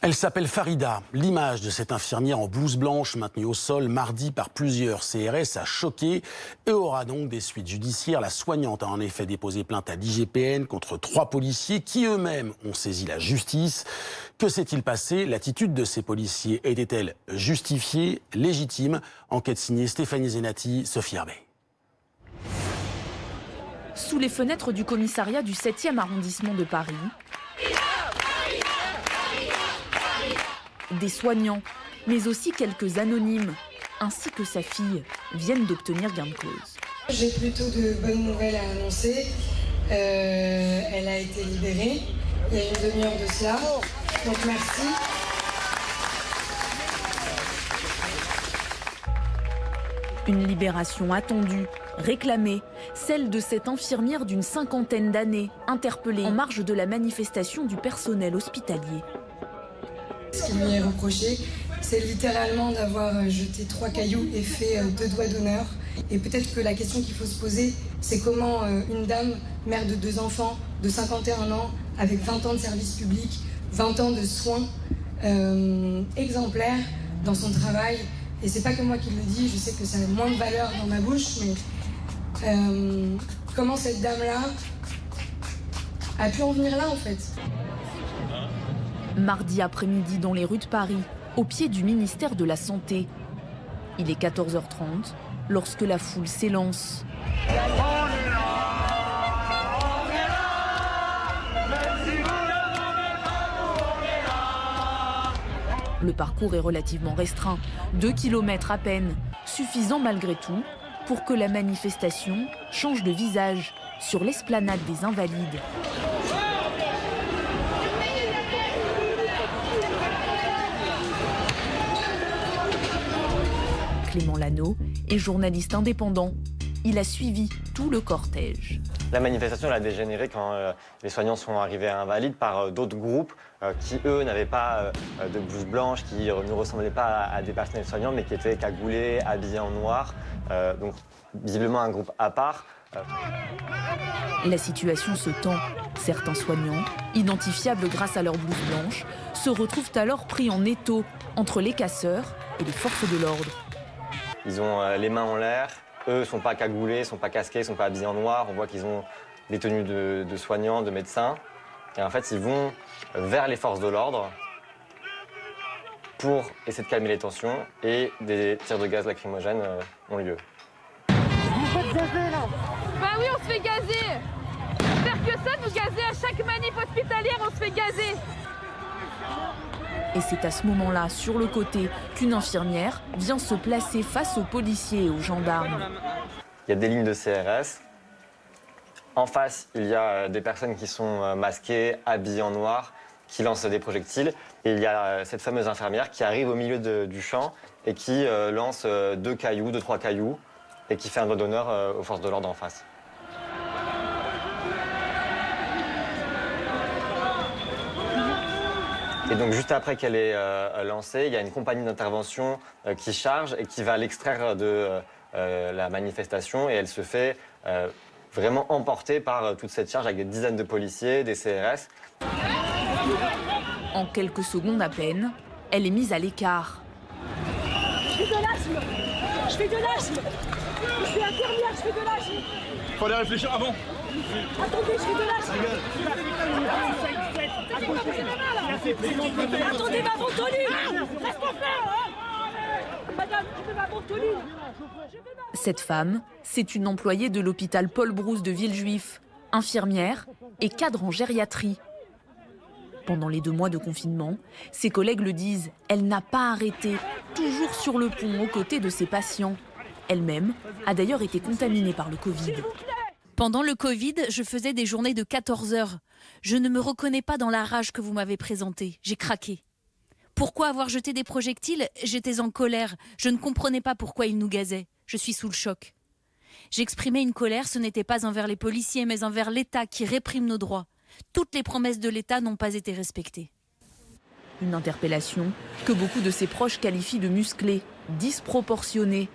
Elle s'appelle Farida. L'image de cette infirmière en blouse blanche maintenue au sol mardi par plusieurs CRS a choqué et aura donc des suites judiciaires. La soignante a en effet déposé plainte à l'IGPN contre 3 policiers qui eux-mêmes ont saisi la justice. Que s'est-il passé? L'attitude de ces policiers était-elle justifiée, légitime? Enquête signée Stéphanie Zenati, Sophie Herbet. Sous les fenêtres du commissariat du 7e arrondissement de Paris, des soignants, mais aussi quelques anonymes, ainsi que sa fille, viennent d'obtenir gain de cause. J'ai plutôt de bonnes nouvelles à annoncer. Elle a été libérée il y a une demi-heure de cela, donc merci. Une libération attendue, réclamée, celle de cette infirmière d'une 50aine d'années, interpellée en marge de la manifestation du personnel hospitalier. Ce qui lui est reproché, c'est littéralement d'avoir jeté 3 cailloux et fait 2 doigts d'honneur. Et peut-être que la question qu'il faut se poser, c'est comment une dame, mère de 2 enfants, de 51 ans, avec 20 ans de service public, 20 ans de soins exemplaires dans son travail. Et c'est pas que moi qui le dis, je sais que ça a moins de valeur dans ma bouche, mais comment cette dame-là a pu en venir là en fait. Mardi après-midi dans les rues de Paris, au pied du ministère de la Santé. Il est 14h30 lorsque la foule s'élance. Le parcours est relativement restreint, 2 kilomètres à peine, suffisant malgré tout pour que la manifestation change de visage sur l'esplanade des Invalides. Clément Lano est journaliste indépendant. Il a suivi tout le cortège. La manifestation elle a dégénéré quand les soignants sont arrivés à Invalides par d'autres groupes qui, eux, n'avaient pas de blouse blanche, qui ne ressemblaient pas à des personnels soignants, mais qui étaient cagoulés, habillés en noir. Donc, visiblement, un groupe à part. La situation se tend. Certains soignants, identifiables grâce à leur blouse blanche, se retrouvent alors pris en étau entre les casseurs et les forces de l'ordre. Ils ont les mains en l'air. Eux ne sont pas cagoulés, ne sont pas casqués, ne sont pas habillés en noir. On voit qu'ils ont des tenues de soignants, de médecins. Et en fait, ils vont vers les forces de l'ordre pour essayer de calmer les tensions. Et des tirs de gaz lacrymogène ont lieu. Vous faites gazer, là? Bah oui, on se fait gazer. Faire que ça, nous gazer à chaque manif hospitalière, on se fait gazer. Et c'est à ce moment-là, sur le côté, qu'une infirmière vient se placer face aux policiers et aux gendarmes. Il y a des lignes de CRS. En face, il y a des personnes qui sont masquées, habillées en noir, qui lancent des projectiles. Et il y a cette fameuse infirmière qui arrive au milieu du champ et qui lance 2 cailloux, 2-3 cailloux, et qui fait un doigt d'honneur aux forces de l'ordre en face. Et donc juste après qu'elle ait lancé, il y a une compagnie d'intervention qui charge et qui va l'extraire de la manifestation et elle se fait vraiment emporter par toute cette charge avec des dizaines de policiers, des CRS. En quelques secondes à peine, elle est mise à l'écart. Je fais de l'asthme. Je fais de l'asthme. Je suis infirmière, je fais de l'asthme. Fallait réfléchir avant. Attendez, je fais de l'asthme. Attendez ma ventoline. Reste pas faire. Madame, je fais ma ventoline. Cette femme, c'est une employée de l'hôpital Paul Brousse de Villejuif, infirmière et cadre en gériatrie. Pendant les 2 mois de confinement, ses collègues le disent, elle n'a pas arrêté, toujours sur le pont aux côtés de ses patients. Elle-même a d'ailleurs été contaminée par le Covid. Pendant le Covid, je faisais des journées de 14 heures. Je ne me reconnais pas dans la rage que vous m'avez présentée. J'ai craqué. Pourquoi avoir jeté des projectiles? J'étais en colère. Je ne comprenais pas pourquoi ils nous gazaient. Je suis sous le choc. J'exprimais une colère, ce n'était pas envers les policiers, mais envers l'État qui réprime nos droits. Toutes les promesses de l'État n'ont pas été respectées. Une interpellation que beaucoup de ses proches qualifient de musclée, disproportionnée.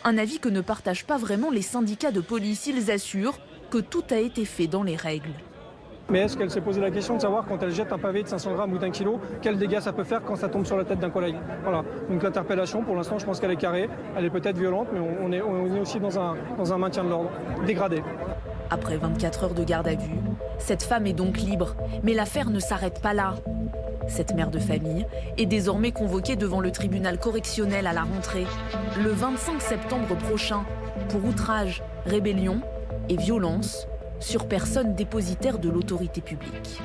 Un avis que ne partagent pas vraiment les syndicats de police. Ils assurent que tout a été fait dans les règles. Mais est-ce qu'elle s'est posé la question de savoir quand elle jette un pavé de 500 grammes ou d'1 kilo, quels dégâts ça peut faire quand ça tombe sur la tête d'un collègue? Voilà. Donc l'interpellation, pour l'instant, je pense qu'elle est carrée. Elle est peut-être violente, mais on est aussi dans un maintien de l'ordre dégradé. Après 24 heures de garde à vue, cette femme est donc libre. Mais l'affaire ne s'arrête pas là. Cette mère de famille est désormais convoquée devant le tribunal correctionnel à la rentrée, le 25 septembre prochain, pour outrage, rébellion et violence sur personne dépositaire de l'autorité publique.